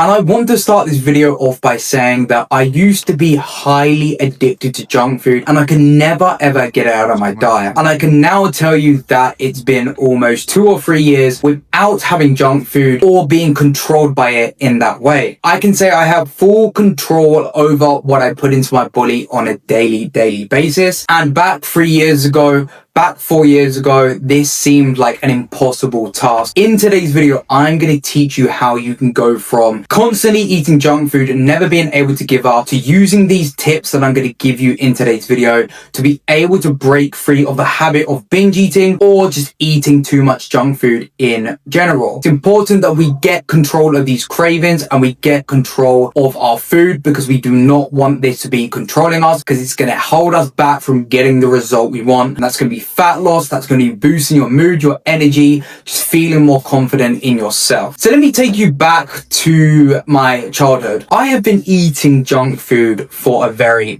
And I want to start this video off by saying that I used to be highly addicted to junk food and I could never ever get it out of my diet. And I can now tell you that it's been almost 2 or 3 years without having junk food or being controlled by it in that way. I can say I have full control over what I put into my body on a daily basis. And back 4 years ago, this seemed like an impossible task. In today's video, I'm going to teach you how you can go from constantly eating junk food and never being able to give up to using these tips that I'm going to give you in today's video to be able to break free of the habit of binge eating or just eating too much junk food in general. It's important that we get control of these cravings and we get control of our food because we do not want this to be controlling us because it's going to hold us back from getting the result we want. And that's going to be fat loss, that's going to be boosting your mood, your energy, just feeling more confident in yourself. So let me take you back to my childhood. I have been eating junk food for a very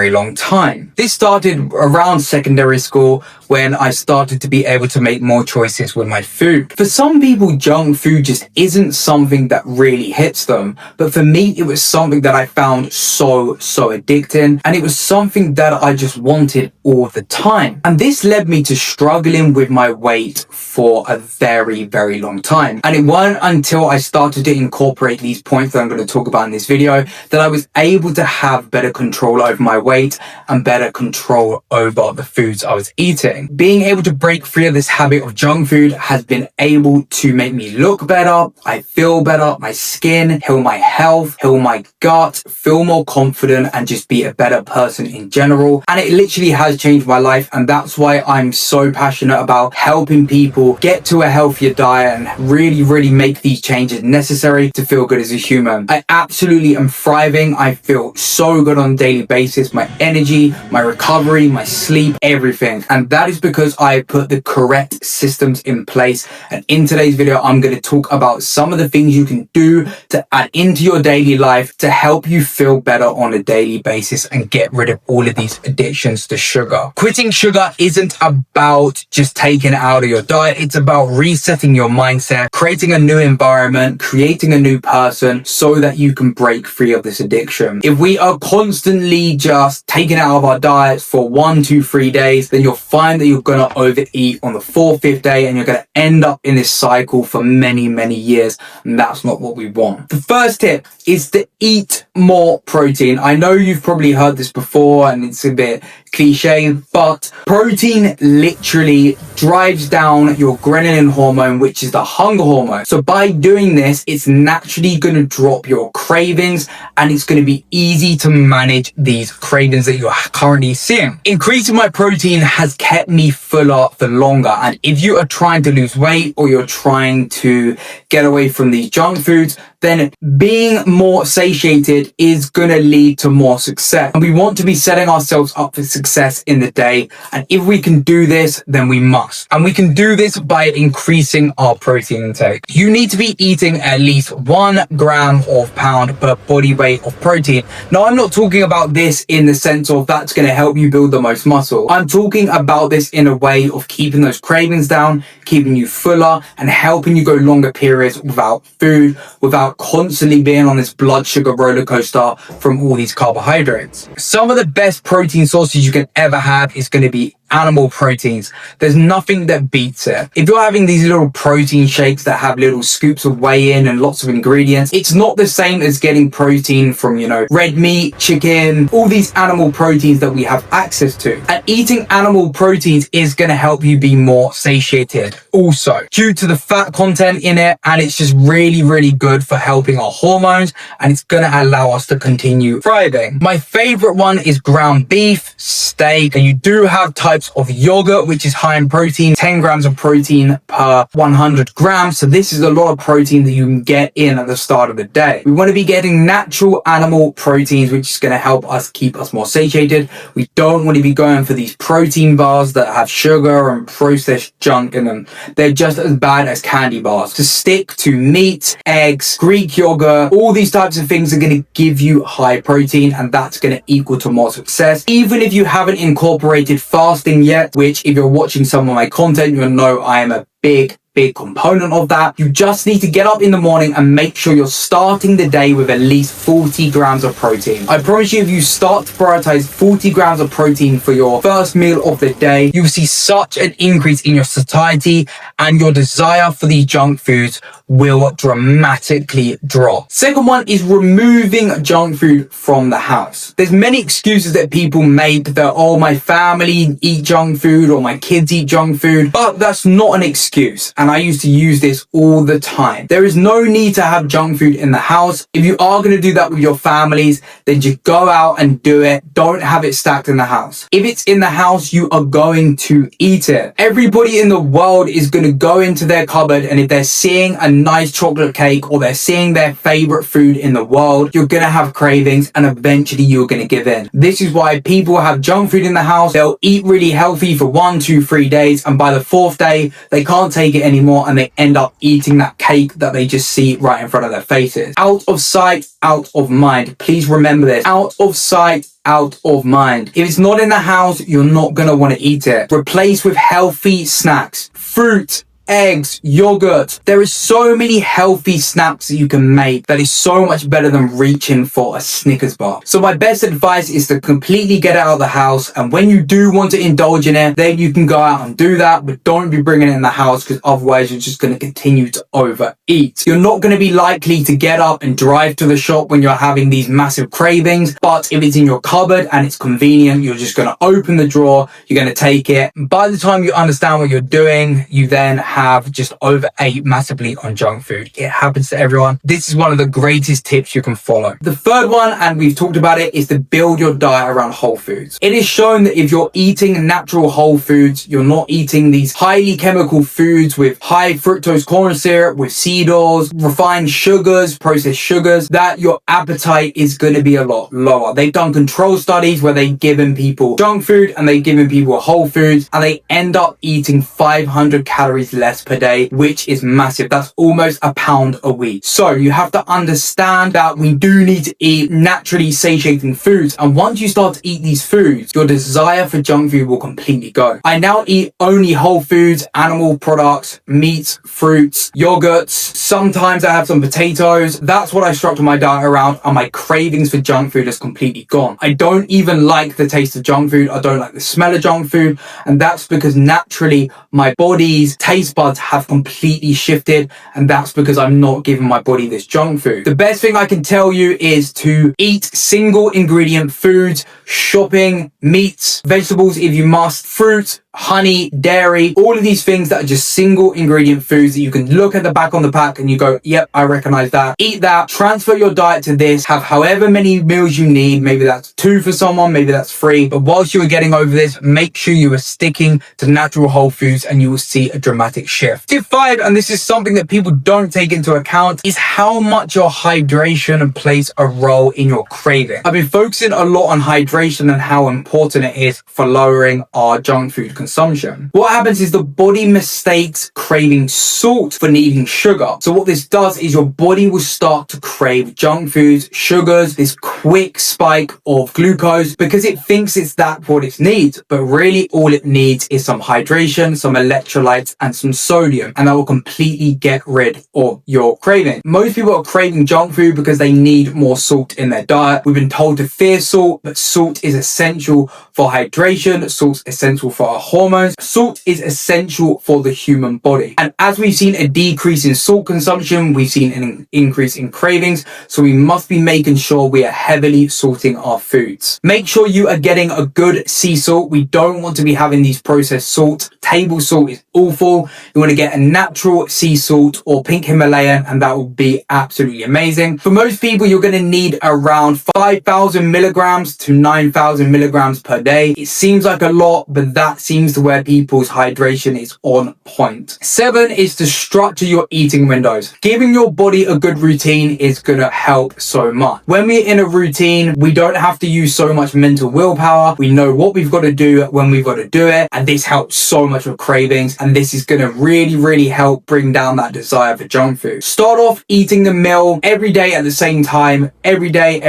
long time. This started around secondary school when I started to be able to make more choices with my food. For some people, junk food just isn't something that really hits them. But for me, it was something that I found so addicting. And it was something that I just wanted all the time. And this led me to struggling with my weight for a very long time. And it wasn't until I started to incorporate these points that I'm going to talk about in this video that I was able to have better control over my weight and better control over the foods I was eating. Being able to break free of this habit of junk food has been able to make me look better, I feel better, my skin, heal my health, heal my gut, feel more confident and just be a better person in general. And it literally has changed my life, and that's why I'm so passionate about helping people get to a healthier diet and really make these changes necessary to feel good as a human. I absolutely am thriving. I feel so good on a daily basis. My energy, my recovery, my sleep, everything. And that is because I put the correct systems in place. And in today's video, I'm going to talk about some of the things you can do to add into your daily life to help you feel better on a daily basis and get rid of all of these addictions to sugar. Quitting sugar isn't about just taking it out of your diet. It's about resetting your mindset, creating a new environment, creating a new person so that you can break free of this addiction. If we are constantly just taking it out of our diets for 1, 2, 3 days, then you'll find that you're going to overeat on the 4th, 5th day and you're going to end up in this cycle for many years. And that's not what we want. The first tip is to eat more protein. I know you've probably heard this before and it's a bit cliche, but protein literally drives down your ghrelin hormone, which is the hunger hormone. So by doing this, it's naturally going to drop your cravings and it's going to be easy to manage these cravings that you're currently seeing. Increasing my protein has kept me fuller for longer. And if you are trying to lose weight or you're trying to get away from these junk foods, then being more satiated is going to lead to more success. And we want to be setting ourselves up for success in the day. And if we can do this, then we must. And we can do this by increasing our protein intake. You need to be eating at least 1 gram or pound per body weight of protein. Now, I'm not talking about this in the sense of that's going to help you build the most muscle. I'm talking about this in a way of keeping those cravings down, keeping you fuller and helping you go longer periods without food, without constantly being on this blood sugar roller coaster from all these carbohydrates. Some of the best protein sources you can ever have is going to be animal proteins. There's nothing that beats it. If you're having these little protein shakes that have little scoops of whey in and lots of ingredients, it's not the same as getting protein from, red meat, chicken, all these animal proteins that we have access to. And eating animal proteins is going to help you be more satiated also due to the fat content in it, and it's just really good for helping our hormones, and it's going to allow us to continue thriving. My favorite one is ground beef, steak, and you do have types of yogurt, which is high in protein, 10 grams of protein per 100 grams. So this is a lot of protein that you can get in at the start of the day. We want to be getting natural animal proteins, which is going to help us keep us more satiated. We don't want to be going for these protein bars that have sugar and processed junk in them. They're just as bad as candy bars. To stick to meat, eggs, Greek yogurt, all these types of things are going to give you high protein, and that's going to equal to more success. Even if you haven't incorporated fasting yet, which if you're watching some of my content, you'll know I am a big big component of that. You just need to get up in the morning and make sure you're starting the day with at least 40 grams of protein. I promise you, if you start to prioritize 40 grams of protein for your first meal of the day, you will see such an increase in your satiety, and your desire for these junk foods will dramatically drop. Second one is removing junk food from the house. There's many excuses that people make that, oh, my family eat junk food or my kids eat junk food, but that's not an excuse. And I used to use this all the time. There is no need to have junk food in the house. If you are going to do that with your families, then just go out and do it. Don't have it stacked in the house. If it's in the house, you are going to eat it. Everybody in the world is going to go into their cupboard, and if they're seeing a nice chocolate cake or they're seeing their favorite food in the world, you're going to have cravings, and eventually you're going to give in. This is why people have junk food in the house. They'll eat really healthy for 1, 2, 3 days, and by the 4th day, they can't take it anymore, and they end up eating that cake that they just see right in front of their faces. Out of sight, out of mind. Please remember this. Out of sight, out of mind. If it's not in the house, you're not going to want to eat it. Replace with healthy snacks. Fruit, eggs, yogurt. There is so many healthy snacks that you can make that is so much better than reaching for a Snickers bar. So my best advice is to completely get it out of the house, and when you do want to indulge in it, then you can go out and do that, but don't be bringing it in the house, because otherwise you're just going to continue to overeat. You're not going to be likely to get up and drive to the shop when you're having these massive cravings, but if it's in your cupboard and it's convenient, you're just going to open the drawer, you're going to take it. By the time you understand what you're doing, you then have just overate massively on junk food. It happens to everyone. This is one of the greatest tips you can follow. The third one, and we've talked about it, is to build your diet around whole foods. It is shown that if you're eating natural whole foods, you're not eating these highly chemical foods with high fructose corn syrup, with seed oils, refined sugars, processed sugars, that your appetite is going to be a lot lower. They've done control studies where they've given people junk food and they've given people whole foods, and they end up eating 500 calories less per day, which is massive. That's almost a pound a week. So you have to understand that we do need to eat naturally satiating foods, and once you start to eat these foods, your desire for junk food will completely go. I now eat only whole foods, animal products, meats, fruits, yogurts. Sometimes I have some potatoes. That's what I structure my diet around, and my cravings for junk food is completely gone. I don't even like the taste of junk food. I don't like the smell of junk food, and that's because naturally my body's taste buds have completely shifted, and that's because I'm not giving my body this junk food. The best thing I can tell you is to eat single ingredient foods, shopping, meats, vegetables if you must, fruit, honey, dairy, all of these things that are just single ingredient foods that you can look at the back on the pack and you go, yep, I recognize that. Eat that, transfer your diet to this, have however many meals you need. Maybe that's 2 for someone, maybe that's 3. But whilst you are getting over this, make sure you are sticking to natural whole foods, and you will see a dramatic shift. Tip 5, and this is something that people don't take into account, is how much your hydration plays a role in your craving. I've been focusing a lot on hydration and how important it is for lowering our junk food consumption. What happens is the body mistakes craving salt for needing sugar. So what this does is your body will start to crave junk foods, sugars, this quick spike of glucose, because it thinks it's that what it needs, but really all it needs is some hydration, some electrolytes, and some sodium, and that will completely get rid of your craving. Most people are craving junk food because they need more salt in their diet. We've been told to fear salt, but salt is essential for hydration. Salt's essential for our hormones. Salt is essential for the human body. And as we've seen a decrease in salt consumption, we've seen an increase in cravings. So we must be making sure we are heavily salting our foods. Make sure you are getting a good sea salt. We don't want to be having these processed salts. Table salt is awful. You want to get a natural sea salt or pink Himalayan, and that will be absolutely amazing. For most people, you're going to need around 5,000 milligrams to 9,000 milligrams per day. It seems like a lot, but that seems to where people's hydration is on point. 7 is to structure your eating windows. Giving your body a good routine is going to help so much. When we're in a routine, we don't have to use so much mental willpower. We know what we've got to do when we've got to do it, and this helps so much with cravings, and this is going to to really help bring down that desire for junk food. Start off eating the meal every day at the same time, every day,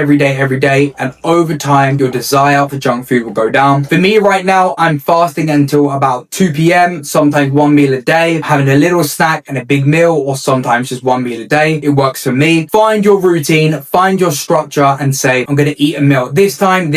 and over time, your desire for junk food will go down. For me right now, I'm fasting until about 2 p.m., sometimes one meal a day, having a little snack and a big meal, or sometimes just one meal a day. It works for me. Find your routine, find your structure, and say, I'm going to eat a meal this time, and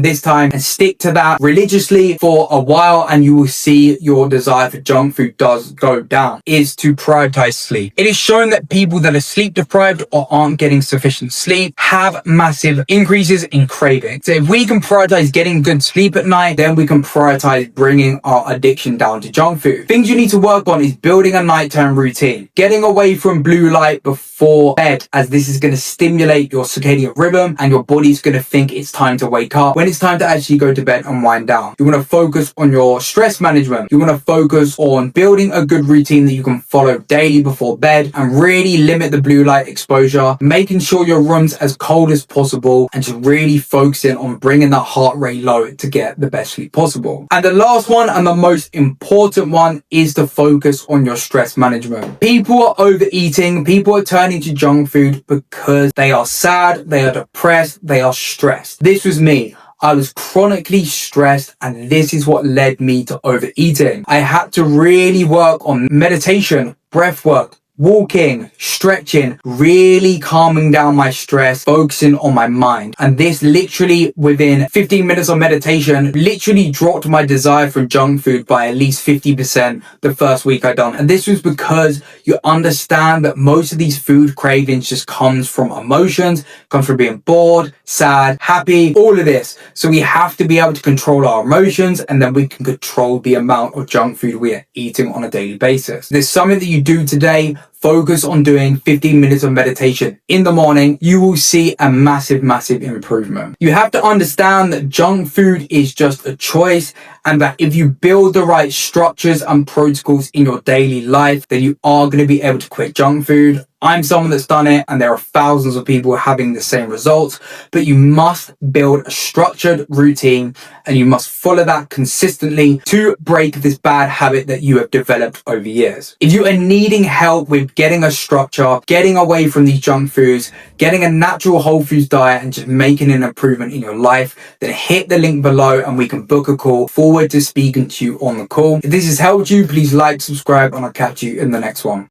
this time, and stick to that religiously for a while, and you will see your desire for junk food does go down. Is to prioritize sleep. It is shown that people that are sleep deprived or aren't getting sufficient sleep have massive increases in craving. So if we can prioritize getting good sleep at night, then we can prioritize bringing our addiction down to junk food. Things you need to work on is building a nighttime routine, getting away from blue light before bed, as this is going to stimulate your circadian rhythm and your body's going to think it's time to wake up when it's time to actually go to bed and wind down. You want to focus on your stress management. You want to focus on building a good routine that you can follow daily before bed and really limit the blue light exposure, making sure your room's as cold as possible, and just really focusing on bringing that heart rate low to get the best sleep possible. And the last one and the most important one is to focus on your stress management. People are overeating, people are turning to junk food because they are sad, they are depressed, they are stressed. This was me. I was chronically stressed, and this is what led me to overeating. I had to really work on meditation, breath work, walking, stretching, really calming down my stress, focusing on my mind. And this literally within 15 minutes of meditation, literally dropped my desire for junk food by at least 50% the first week I done. And this was because you understand that most of these food cravings just comes from emotions, comes from being bored, sad, happy, all of this. So we have to be able to control our emotions, and then we can control the amount of junk food we are eating on a daily basis. There's something that you do today. Focus on doing 15 minutes of meditation in the morning. You will see a massive improvement. You have to understand that junk food is just a choice, and that if you build the right structures and protocols in your daily life, then you are going to be able to quit junk food. I'm someone that's done it, and there are thousands of people having the same results, but you must build a structured routine, and you must follow that consistently to break this bad habit that you have developed over years. If you are needing help with getting a structure, getting away from these junk foods, getting a natural whole foods diet, and just making an improvement in your life, then hit the link below and we can book a call. Forward to speaking to you on the call. If this has helped you, please like, subscribe, and I'll catch you in the next one.